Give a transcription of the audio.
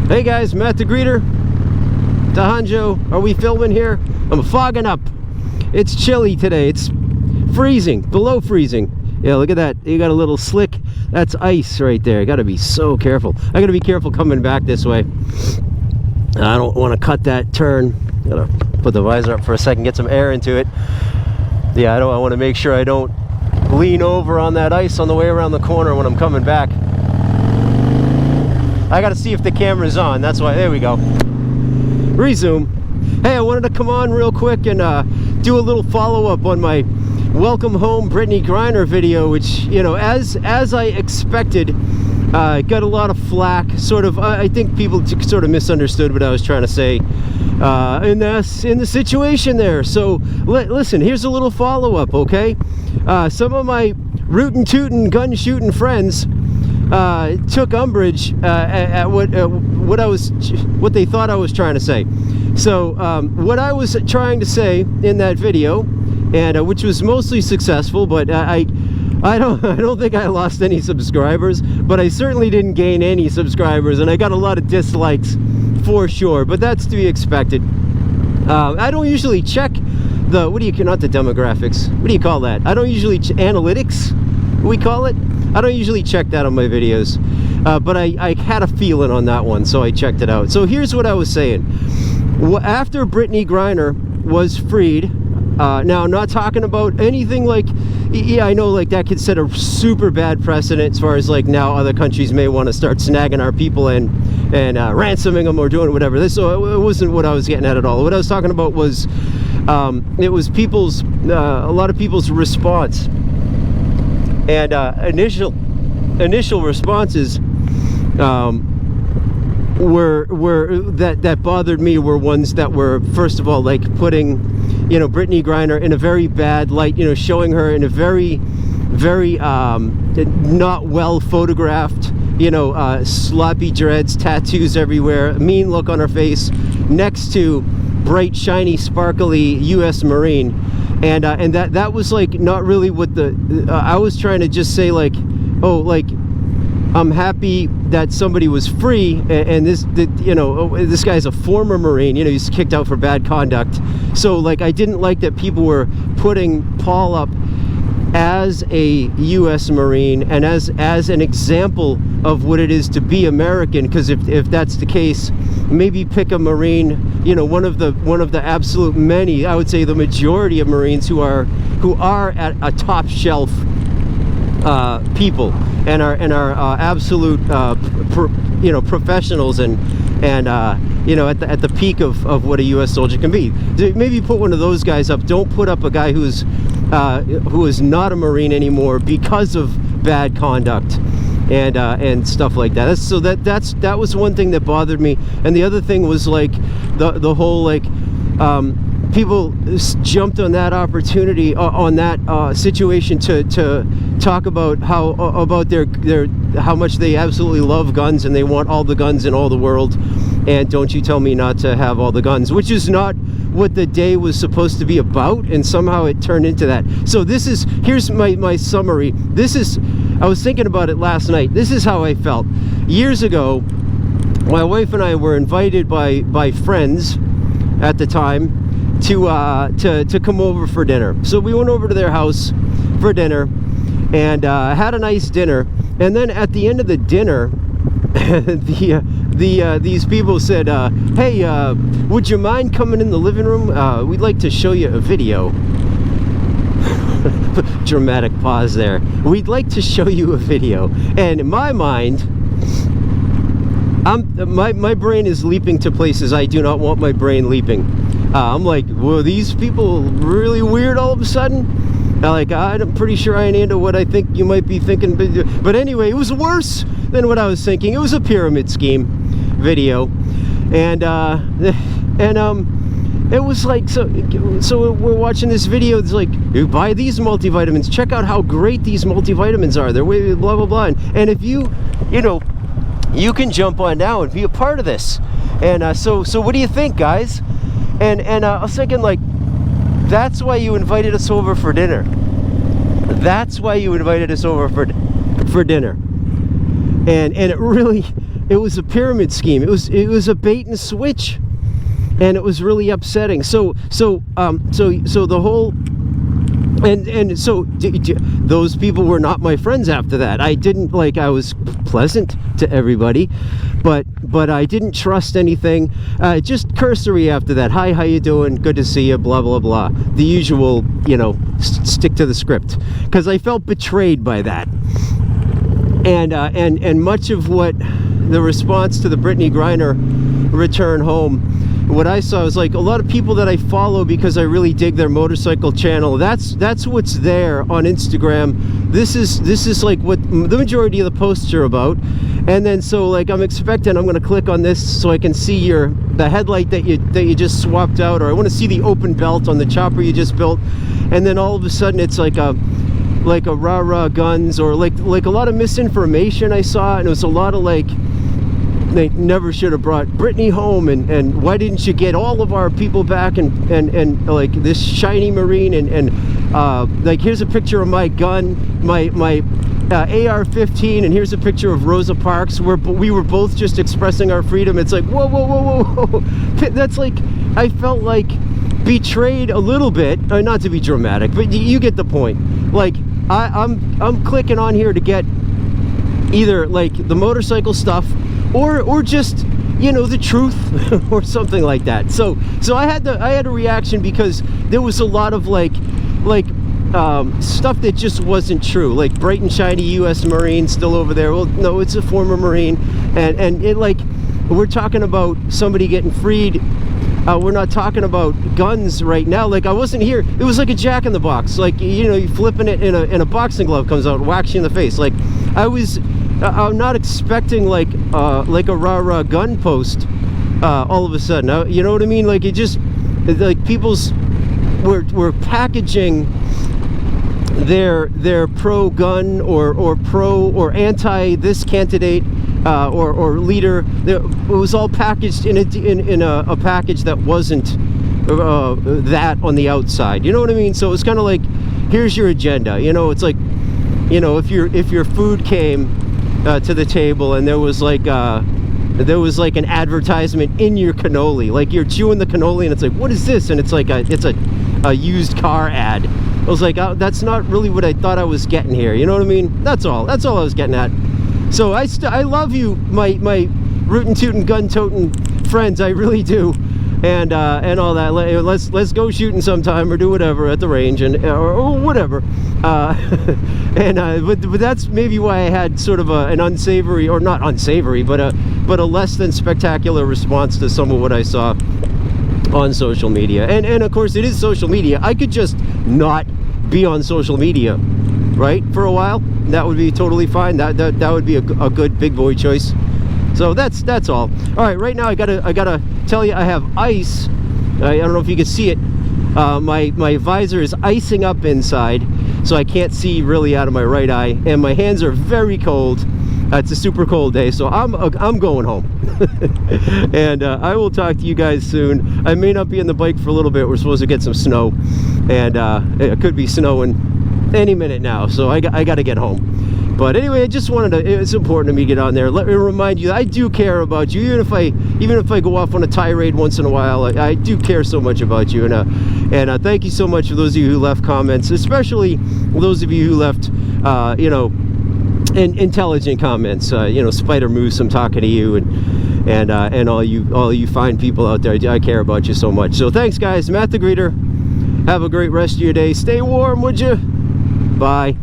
Hey guys, Matt the Greeter. Tahanjo, are we filming here? I'm fogging up. It's chilly today. It's freezing, below freezing. Yeah, look at that. You got a little slick. That's ice right there. You got to be so careful. I got to be careful coming back this way. I don't want to cut that turn. Gotta put the visor up for a second, get some air into it. Yeah, I want to make sure I don't lean over on that ice on the way around the corner when I'm coming back. I got to see if the camera's on. That's why. There we go. Resume. Hey, I wanted to come on real quick and do a little follow-up on my welcome home Brittney Griner video, which, you know, as I expected, got a lot of flack. Sort of, I think people sort of misunderstood what I was trying to say in the situation there. So listen, here's a little follow-up, okay? Some of my rootin' tootin' gun shooting friends took umbrage at what they thought I was trying to say. So what I was trying to say in that video, and which was mostly successful, but I don't think I lost any subscribers, but I certainly didn't gain any subscribers, and I got a lot of dislikes for sure. But that's to be expected. I don't usually check the not the demographics. What do you call that? I don't usually analytics. We call it. I don't usually check that on my videos, but I had a feeling on that one, so I checked it out. So here's what I was saying. After Brittney Griner was freed, now I'm not talking about anything like, yeah, I know like that could set a super bad precedent as far as like now other countries may want to start snagging our people and ransoming them or doing whatever. So it wasn't what I was getting at all. What I was talking about was it was a lot of people's response. And initial responses were that bothered me were ones that were, first of all, like putting, you know, Brittney Griner in a very bad light, you know, showing her in a very not well photographed, you know, sloppy dreads, tattoos everywhere, mean look on her face, next to bright, shiny, sparkly U.S. Marine. And that was like not really what I was trying to just say, like, oh, like, I'm happy that somebody was free, and this guy's a former Marine, you know, he's kicked out for bad conduct. So like, I didn't like that people were putting Paul up as a U.S. Marine and as an example of what it is to be American, because if that's the case, maybe pick a Marine, you know, one of the absolute many, I would say the majority of Marines who are at a top shelf people and are absolute you know, professionals and you know, at the peak of what a U.S. soldier can be. Maybe put one of those guys up. Don't put up a guy who is not a Marine anymore because of bad conduct and stuff like that. That was one thing that bothered me. And the other thing was like the whole like people jumped on that opportunity, on that situation to talk about how much they absolutely love guns and they want all the guns in all the world, and don't you tell me not to have all the guns, which is not what the day was supposed to be about, and somehow it turned into that. So here's my summary. I was thinking about it last night. This is how I felt. Years ago, my wife and I were invited by friends at the time to come over for dinner. So we went over to their house for dinner and had a nice dinner. And then at the end of the dinner, these people said, hey, would you mind coming in the living room? We'd like to show you a video. Dramatic pause there. We'd like to show you a video. And in my mind, my brain is leaping to places I do not want my brain leaping. I'm like, whoa, these people really weird all of a sudden? Like, I'm pretty sure I ain't into what I think you might be thinking. But anyway, it was worse than what I was thinking. It was a pyramid scheme video. And it was like, so we're watching this video. It's like, you buy these multivitamins. Check out how great these multivitamins are. They're blah, blah, blah. And if you know, you can jump on now and be a part of this. And so what do you think, guys? And I was thinking, like, that's why you invited us over for dinner. That's why you invited us over for dinner. And it really, it was a pyramid scheme. It was a bait and switch, and it was really upsetting. So the whole and so those people were not my friends after that. I didn't, like, I was pleasant to everybody, but I didn't trust anything. Just cursory after that. Hi, how you doing? Good to see you. Blah blah blah. The usual, you know, stick to the script, because I felt betrayed by that. And much of what the response to the Brittney Griner return home, what I saw was like a lot of people that I follow because I really dig their motorcycle channel. That's what's there on Instagram. This is like what the majority of the posts are about. And then so like I'm gonna click on this so I can see the headlight that you just swapped out, or I want to see the open belt on the chopper you just built. And then all of a sudden it's like a rah-rah guns, or like a lot of misinformation I saw, and it was a lot of like, they never should have brought Brittney home, and why didn't you get all of our people back, and like this shiny Marine, and like here's a picture of my gun, my AR-15, and here's a picture of Rosa Parks where we were both just expressing our freedom. It's like whoa whoa whoa whoa, whoa. That's like, I felt like betrayed a little bit, not to be dramatic, but you get the point. Like I'm clicking on here to get either like the motorcycle stuff, or just, you know, the truth or something like that. So I had a reaction because there was a lot of like stuff that just wasn't true, like bright and shiny U.S. Marine still over there. Well, no, it's a former Marine, and it, like, we're talking about somebody getting freed. We're not talking about guns right now. Like, I wasn't here. It was like a Jack in the Box. Like, you know, you flipping it in a boxing glove comes out and whacks you in the face. Like, I'm not expecting like a rah-rah gun post all of a sudden. You know what I mean? Like, it just, like, we're packaging their pro-gun or pro or anti this candidate or leader. It was all packaged in a package that wasn't that on the outside. You know what I mean? So it's kind of like, here's your agenda. You know, it's like, you know, if your food came to the table and there was like an advertisement in your cannoli, like you're chewing the cannoli and it's like, what is this? And it's like it's a used car ad. I was like, that's not really what I thought I was getting here. You know what I mean? That's all I was getting at. So I love you, my rootin' tootin' gun totin' friends. I really do. And all that. Let's go shooting sometime, or do whatever at the range, and or whatever. But that's maybe why I had sort of an unsavory, or not unsavory, but a less than spectacular response to some of what I saw on social media. And of course, it is social media. I could just not be on social media, right, for a while. That would be totally fine. That would be a good big boy choice. So that's all. All right, right now I gotta tell you, I have ice. I don't know if you can see it. My visor is icing up inside, so I can't see really out of my right eye, and my hands are very cold. It's a super cold day, so I'm going home. And I will talk to you guys soon. I may not be on the bike for a little bit. We're supposed to get some snow, and it could be snowing any minute now, so I got to get home. But anyway, I just wanted to, it's important to me to get on there. Let me remind you, I do care about you. Even if I go off on a tirade once in a while, I do care so much about you. And thank you so much for those of you who left comments, especially those of you who left, you know, intelligent comments. You know, Spider Moose, I'm talking to you, and all you fine people out there. I care about you so much. So thanks, guys. Matt the Greeter. Have a great rest of your day. Stay warm, would you? Bye.